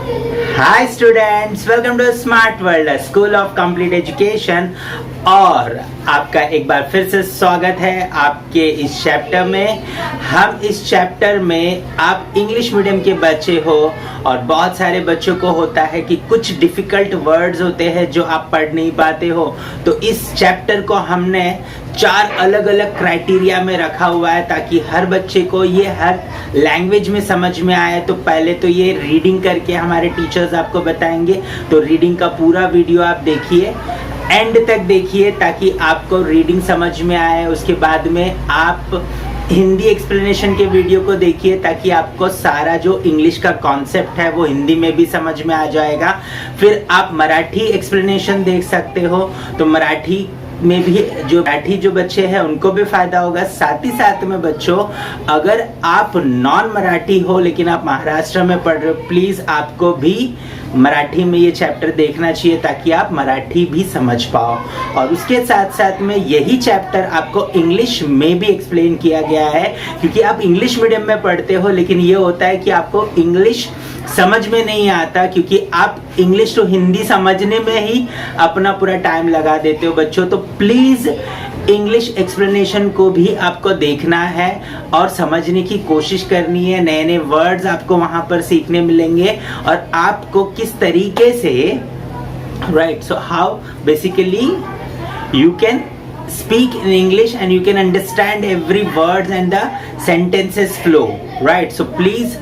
Hi students, welcome to Smart World School of Complete Education. और आपका एक बार फिर से स्वागत है आपके इस चैप्टर में। हम इस चैप्टर में आप इंग्लिश मीडियम के बच्चे हो और बहुत सारे बच्चों को होता है कि कुछ डिफिकल्ट वर्ड्स होते हैं जो आप पढ़ नहीं पाते हो। तो इस चैप्टर को हमने 4 अलग अलग क्राइटेरिया में रखा हुआ है ताकि हर बच्चे को ये हर लैंग्वेज में समझ में आए। तो पहले तो ये रीडिंग करके हमारे टीचर्स आपको बताएंगे, तो रीडिंग का पूरा वीडियो आप देखिए, एंड तक देखिए ताकि आपको रीडिंग समझ में आए। उसके बाद में आप हिंदी एक्सप्लेनेशन के वीडियो को देखिए ताकि आपको सारा जो इंग्लिश का कॉन्सेप्ट है वो हिंदी में भी समझ में आ जाएगा। फिर आप मराठी एक्सप्लेनेशन देख सकते हो, तो मराठी में भी जो बच्चे हैं उनको भी फायदा होगा। साथ ही साथ में बच्चों, अगर आप नॉन मराठी हो लेकिन आप महाराष्ट्र में पढ़ रहे हो, प्लीज आपको भी मराठी में ये चैप्टर देखना चाहिए ताकि आप मराठी भी समझ पाओ। और उसके साथ साथ में यही चैप्टर आपको इंग्लिश में भी एक्सप्लेन किया गया है, क्योंकि आप इंग्लिश मीडियम में पढ़ते हो लेकिन ये होता है कि आपको इंग्लिश समझ में नहीं आता, क्योंकि आप इंग्लिश तो हिंदी समझने में ही अपना पूरा टाइम लगा देते हो बच्चों। तो प्लीज इंग्लिश एक्सप्लेनेशन को भी आपको देखना है और समझने की कोशिश करनी है। नए नए वर्ड्स आपको वहां पर सीखने मिलेंगे और आपको किस तरीके से right, so how basically you can speak in English and you can understand every word and the sentences flow, right? So please,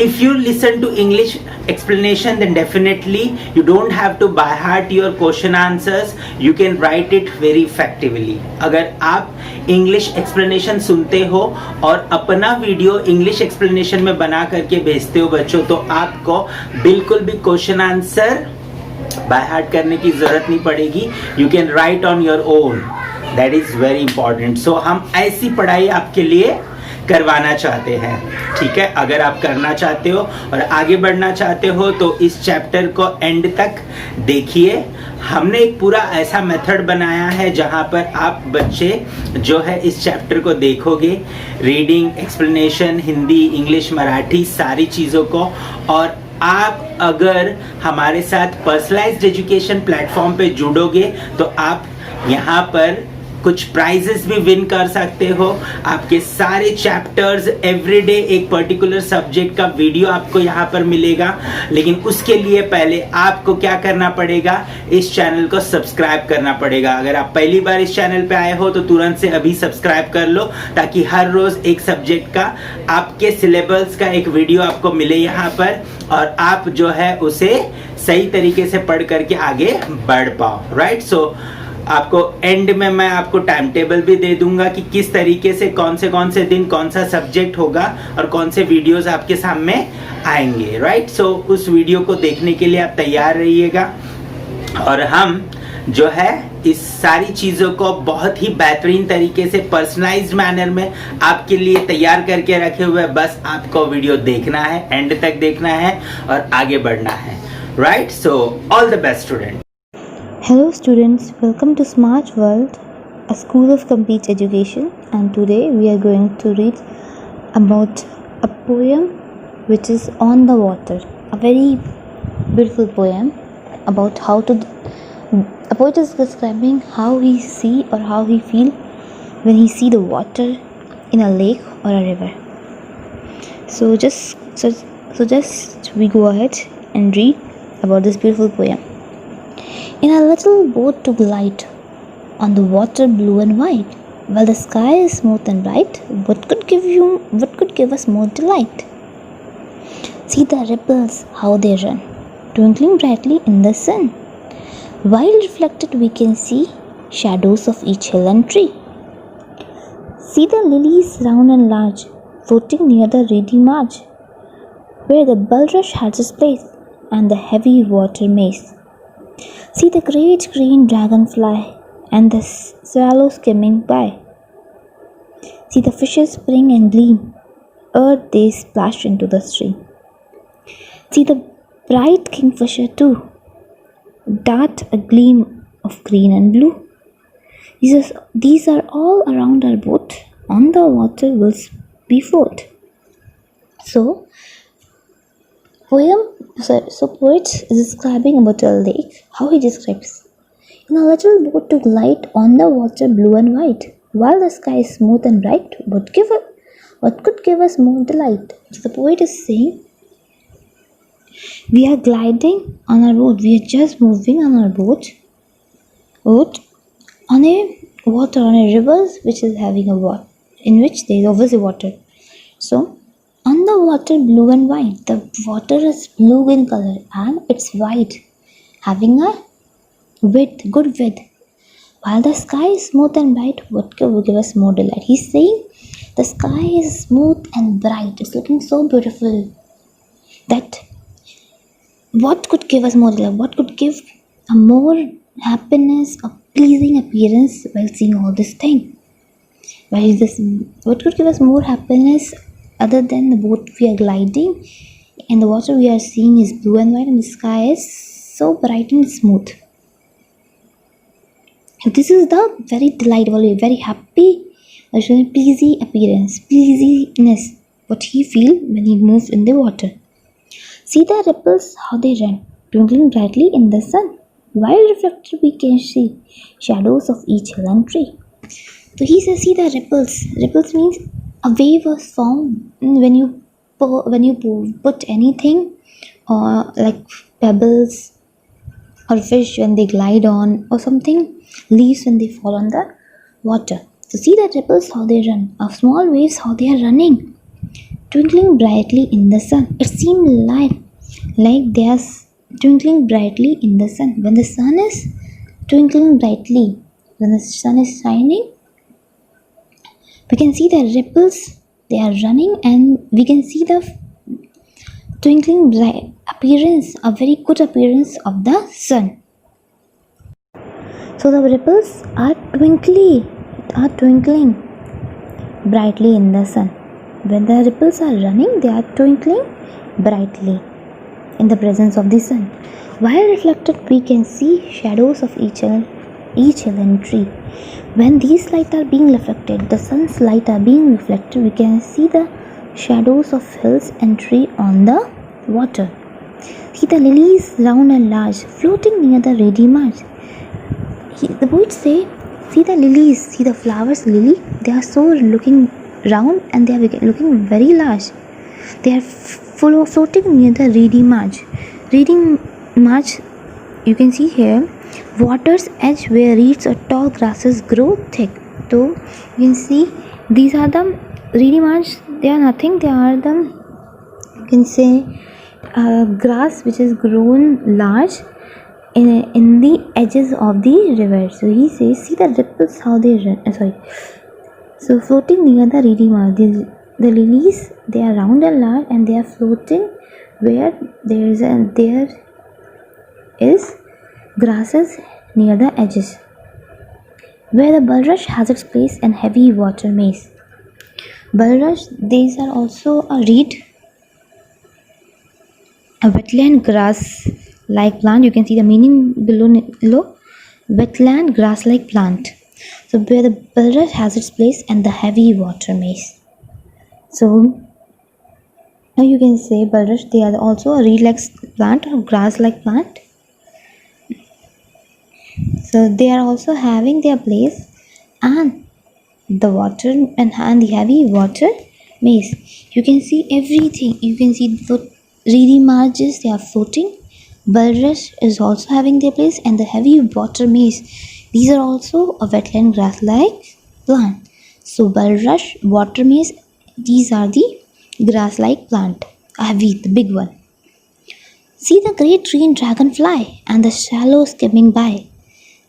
if you listen to English explanation, then definitely you don't have to by heart your question answers, you can write it very effectively. अगर आप English explanation सुनते हो और अपना video English explanation में बना करके भेजते हो बच्चों, तो आपको बिल्कुल भी क्वेश्चन आंसर बाय हार्ट करने की जरूरत नहीं पड़ेगी। You can write on your own, that is very important. So हम ऐसी पढ़ाई आपके लिए करवाना चाहते हैं, ठीक है। अगर आप करना चाहते हो और आगे बढ़ना चाहते हो तो इस चैप्टर को एंड तक देखिए। हमने एक पूरा ऐसा मेथड बनाया है जहां पर आप बच्चे जो है इस चैप्टर को देखोगे, reading, explanation, Hindi, English, Marathi, सारी चीज़ों को। और आप अगर हमारे साथ पर्सनलाइज्ड एजुकेशन प्लेटफॉर्म पे जुड़ोगे तो आप यहाँ पर कुछ प्राइजेस भी विन कर सकते हो। आपके सारे चैप्टर्स एवरीडे एक पर्टिकुलर सब्जेक्ट का वीडियो आपको यहाँ पर मिलेगा। लेकिन उसके लिए पहले आपको क्या करना पड़ेगा, इस चैनल को सब्सक्राइब करना पड़ेगा। अगर आप पहली बार इस चैनल पे आए हो तो तुरंत से अभी सब्सक्राइब कर लो ताकि हर रोज एक सब्जेक्ट का आपके सिलेबस का एक वीडियो आपको मिले यहाँ पर, और आप जो है उसे सही तरीके से पढ़ करके आगे बढ़ पाओ, राइट। सो आपको एंड में मैं आपको टाइम टेबल भी दे दूंगा कि किस तरीके से कौन से दिन कौन सा सब्जेक्ट होगा और कौन से वीडियोस आपके सामने आएंगे, राइट। सो उस वीडियो को देखने के लिए आप तैयार रहिएगा। और हम जो है इस सारी चीज़ों को बहुत ही बेहतरीन तरीके से पर्सनलाइज्ड मैनर में आपके लिए तैयार करके रखे हुए। बस आपको वीडियो देखना है, एंड तक देखना है और आगे बढ़ना है, right. So all the best student. Hello students, welcome to Smart World, a school of complete education, and today we are going to read about a poem which is On the Water. A very beautiful poem about how to, a poet is describing how he see or how he feel when he see the water in a lake or a river. So just we go ahead and read about this beautiful poem. In a little boat to glide on the water blue and white, while the sky is smooth and bright, what could give us more delight? See the ripples how they run, twinkling brightly in the sun. While reflected we can see shadows of each hill and tree. See the lilies round and large, floating near the reedy marge, where the bulrush has its place, and the heavy water maze. See the great green dragonfly and the swallow skimming by. See the fishes spring and gleam, ere they splash into the stream. See the bright kingfisher too, dart a gleam of green and blue. These are all around our boat, on the water will be float. So, poet is describing about a lake. How he describes: in a little boat to glide on the water blue and white, while the sky is smooth and bright, what could give us more delight? So the poet is saying, we are gliding on our boat, we are just moving on our boat on a water, on a river which is having a water, in which there is obviously water. So on the water blue and white, the water is blue in color and it's white, having a good width. While the sky is smooth and bright, what will give us more delight? He's saying the sky is smooth and bright. It's looking so beautiful that what could give us more delight? What could give a more happiness, a pleasing appearance while seeing all this thing? What could give us more happiness other than the boat we are gliding and the water we are seeing is blue and white and the sky is so bright and smooth? This is the very delightful, very happy, pleasing appearance, pleasingness, what he feel when he moves in the water. See the ripples, how they run, twinkling brightly in the sun. While reflected we can see shadows of each hill and tree. So he says, see the ripples. Ripples means a wave was formed when you put anything, or like pebbles or fish when they glide on, or something, leaves when they fall on the water. So see the ripples, how they run, of small waves, how they are running, twinkling brightly in the sun. It seems like they are twinkling brightly in the sun. When the sun is twinkling brightly, when the sun is shining, we can see the ripples, they are running, and we can see the twinkling bright appearance, a very good appearance of the sun. So the ripples are twinkling brightly in the sun. When the ripples are running, they are twinkling brightly in the presence of the sun. While reflected, we can see shadows of each hill and tree. When these lights are being reflected, the sun's light are being reflected, we can see the shadows of hills and tree on the water. See the lilies round and large, floating near the reedy marge. The poets say, see the lilies, see the flowers lily, they are so looking round and they are looking very large. They are full of floating near the reedy marge. Reedy marge, you can see here, water's edge where reeds or tall grasses grow thick. So you can see these are the reedy marge. They are nothing. They are the, you can say, grass which is grown large in the edges of the river. So he says, see the ripples how they run. So floating near the reedy marge, the lilies, they are round and large and they are floating where there is grasses near the edges, where the bulrush has its place and heavy water maze. Bulrush, these are also a reed, a wetland grass like plant. You can see the meaning below. Wetland grass like plant. So where the bulrush has its place and the heavy water maze. So now you can say bulrush, they are also a reed like plant or grass like plant. So they are also having their place and the water and the heavy water maze. You can see everything. You can see the reedy marges, they are floating. Bulrush is also having their place and the heavy water maze. These are also a wetland grass like plant. So bulrush, water maze, these are the grass like plant. Heavy, the big one. See the great green dragonfly and the shallow skimming by.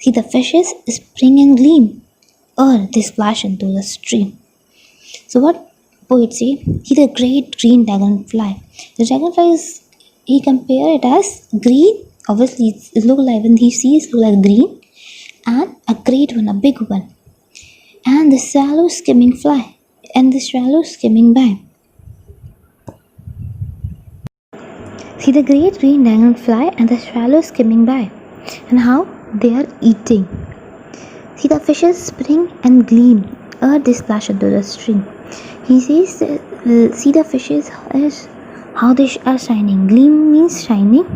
See the fishes spring and gleam, or they splash into the stream. So what poets say? See the great green dragonfly. The dragonfly is, he compare it as green. Obviously, it look like when he sees, look like green, and a great one, a big one, and the shallow skimming fly, and the shallow skimming by. See the great green dragonfly and the shallow skimming by, and how they are eating. See the fishes spring and gleam, or they splash into the stream. He says, see the fishes is how they are shining. Gleam means shining.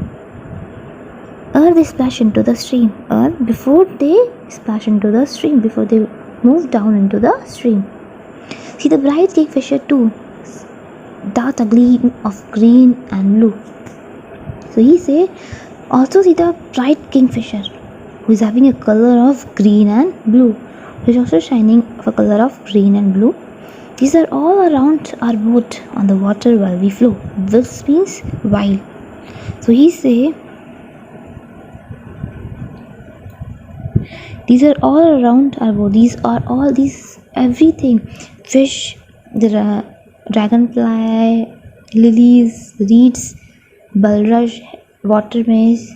They splash into the stream. Before they splash into the stream, before they move down into the stream. See the bright kingfisher too. Dot a gleam of green and blue. So he say, also see the bright kingfisher who is having a color of green and blue. Who is also shining of a color of green and blue. These are all around our boat on the water while we flow. This means while. So he say, these are all around our boat. These are all these everything. Fish, the dragonfly, lilies, reeds, bulrush, water maze.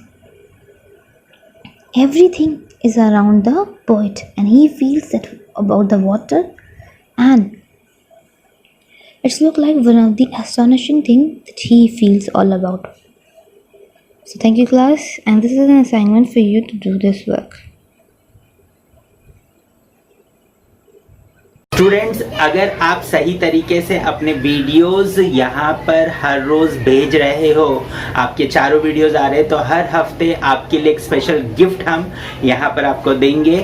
Everything is around the poet, and he feels that about the water, and it's look like one of the astonishing thing that he feels all about. So thank you class, and this is an assignment for you to do this work. Students, अगर आप सही तरीके से अपने videos यहाँ पर हर रोज भेज रहे हो, आपके चारों वीडियोस आ रहे हैं, तो हर हफ्ते आपके लिए एक स्पेशल गिफ्ट हम यहाँ पर आपको देंगे,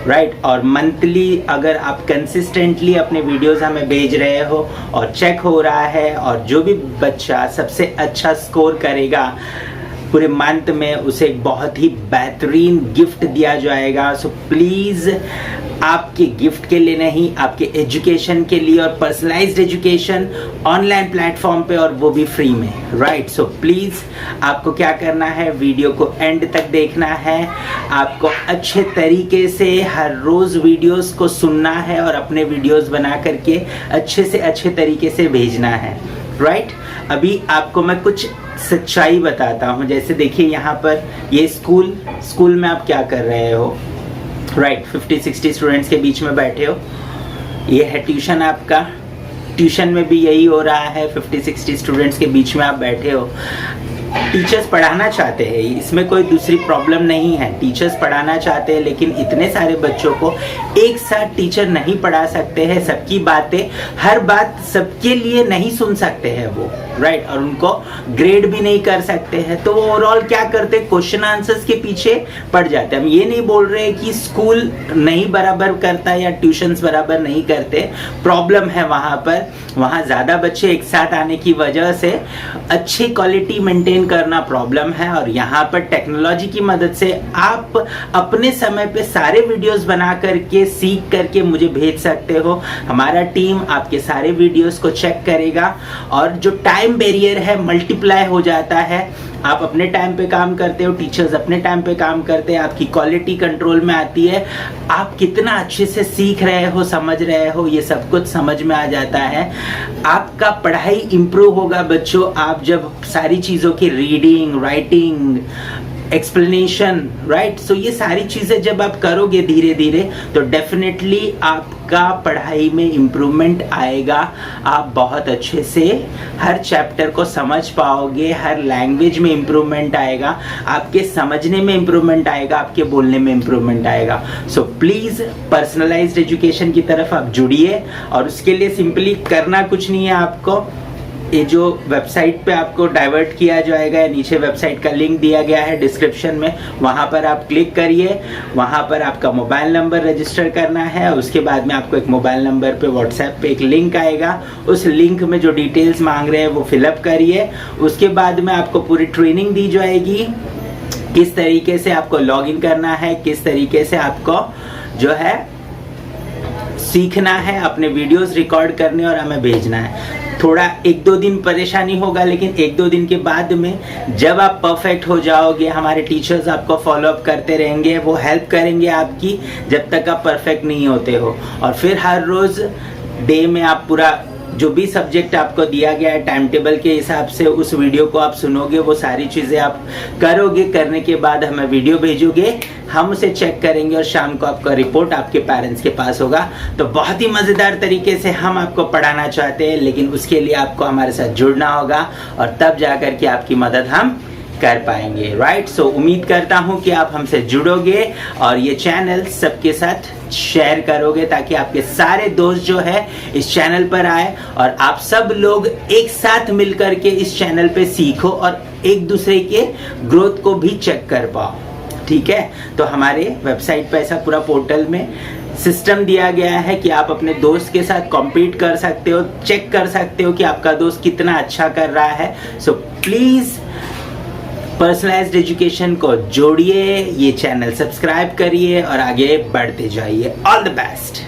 राइट। और मंथली अगर आप कंसिस्टेंटली अपने वीडियोस हमें भेज रहे हो और चेक हो रहा है, और जो भी बच्चा सबसे अच्छा स्कोर करेगा पूरे मंथ में, उसे एक बहुत ही बेहतरीन गिफ्ट दिया जाएगा। सो प्लीज़ आपके गिफ्ट के लिए नहीं, आपके एजुकेशन के लिए, और पर्सनलाइज्ड एजुकेशन ऑनलाइन प्लेटफॉर्म पे, और वो भी फ्री में, राइट। सो प्लीज़ आपको क्या करना है, वीडियो को एंड तक देखना है, आपको अच्छे तरीके से हर रोज़ वीडियोस को सुनना है और अपने वीडियोस बना करके अच्छे से अच्छे तरीके से भेजना है, राइट। अभी आपको मैं कुछ सच्चाई बताता हूँ। जैसे देखिए यहाँ पर ये स्कूल में आप क्या कर रहे हो, राइट। 50-60 स्टूडेंट्स के बीच में बैठे हो। ये है ट्यूशन आपका, ट्यूशन में भी यही हो रहा है, 50-60 स्टूडेंट्स के बीच में आप बैठे हो। टीचर्स पढ़ाना चाहते हैं, इसमें कोई दूसरी प्रॉब्लम नहीं है। टीचर्स पढ़ाना चाहते हैं, लेकिन इतने सारे बच्चों को एक साथ टीचर नहीं पढ़ा सकते हैं। सबकी बातें, हर बात सबके लिए नहीं सुन सकते हैं वो, राइट। और उनको ग्रेड भी नहीं कर सकते हैं, तो वो ओवरऑल क्या करते, क्वेश्चन आंसर्स के पीछे पड़ जाते हैं। हम ये नहीं बोल रहे कि स्कूल नहीं बराबर करता या ट्यूशन्स बराबर नहीं करते, प्रॉब्लम है वहाँ पर। वहाँ ज़्यादा बच्चे एक साथ आने की वजह से अच्छी क्वालिटी मेंटेन करना प्रॉब्लम है। और यहाँ पर टेक्नोलॉजी की मदद से आप अपने समय पे सारे वीडियोस बना करके, सीख करके मुझे भेज सकते हो। हमारा टीम आपके सारे वीडियोस को चेक करेगा, और जो टाइम बैरियर है मल्टीप्लाई हो जाता है। आप अपने टाइम पे काम करते हो, टीचर्स अपने टाइम पे काम करते हैं, आपकी क्वालिटी कंट्रोल में आती है, आप कितना अच्छे से सीख रहे हो, समझ रहे हो, ये सब कुछ समझ में आ जाता है। आपका पढ़ाई इंप्रूव होगा बच्चों, आप जब सारी चीज़ों की रीडिंग, राइटिंग, एक्सप्लेनेशन, राइट। सो ये सारी चीज़ें जब आप करोगे धीरे धीरे, तो डेफिनेटली आपका पढ़ाई में इम्प्रूवमेंट आएगा। आप बहुत अच्छे से हर चैप्टर को समझ पाओगे, हर लैंग्वेज में इम्प्रूवमेंट आएगा, आपके समझने में इम्प्रूवमेंट आएगा, आपके बोलने में इम्प्रूवमेंट आएगा। सो प्लीज़ पर्सनलाइज्ड एजुकेशन की तरफ आप जुड़िए, और उसके लिए सिंपली करना कुछ नहीं है आपको। ये जो वेबसाइट पे आपको डाइवर्ट किया जाएगा, नीचे वेबसाइट का लिंक दिया गया है डिस्क्रिप्शन में, वहाँ पर आप क्लिक करिए। वहाँ पर आपका मोबाइल नंबर रजिस्टर करना है, उसके बाद में आपको एक मोबाइल नंबर पे व्हाट्सएप पे एक लिंक आएगा। उस लिंक में जो डिटेल्स मांग रहे हैं वो फिलअप करिए। उसके बाद में आपको पूरी ट्रेनिंग दी जाएगी, किस तरीके से आपको लॉगिन करना है, किस तरीके से आपको जो है सीखना है, अपने वीडियोस रिकॉर्ड करने और हमें भेजना है। थोड़ा 1-2 दिन परेशानी होगा, लेकिन 1-2 दिन के बाद में जब आप परफेक्ट हो जाओगे, हमारे टीचर्स आपको फॉलो अप करते रहेंगे, वो हेल्प करेंगे आपकी जब तक आप परफेक्ट नहीं होते हो। और फिर हर रोज़ डे में आप पूरा जो भी सब्जेक्ट आपको दिया गया है टाइम टेबल के हिसाब से, उस वीडियो को आप सुनोगे, वो सारी चीज़ें आप करोगे। करने के बाद हमें वीडियो भेजोगे, हम उसे चेक करेंगे, और शाम को आपका रिपोर्ट आपके पेरेंट्स के पास होगा। तो बहुत ही मज़ेदार तरीके से हम आपको पढ़ाना चाहते हैं, लेकिन उसके लिए आपको हमारे साथ जुड़ना होगा, और तब जा कर के आपकी मदद हम कर पाएंगे, राइट। सो उम्मीद करता हूँ कि आप हमसे जुड़ोगे और ये चैनल सबके साथ शेयर करोगे ताकि आपके सारे दोस्त जो है इस चैनल पर आए और आप सब लोग एक साथ मिलकर के इस चैनल पे सीखो और एक दूसरे के ग्रोथ को भी चेक कर पाओ, ठीक है। तो हमारे वेबसाइट पे ऐसा पूरा पोर्टल में सिस्टम दिया गया है कि आप अपने दोस्त के साथ कॉम्पीट कर सकते हो, चेक कर सकते हो कि आपका दोस्त कितना अच्छा कर रहा है। सो प्लीज़ पर्सनलाइज्ड एजुकेशन को जोड़िए, ये चैनल सब्सक्राइब करिए और आगे बढ़ते जाइए। All the best.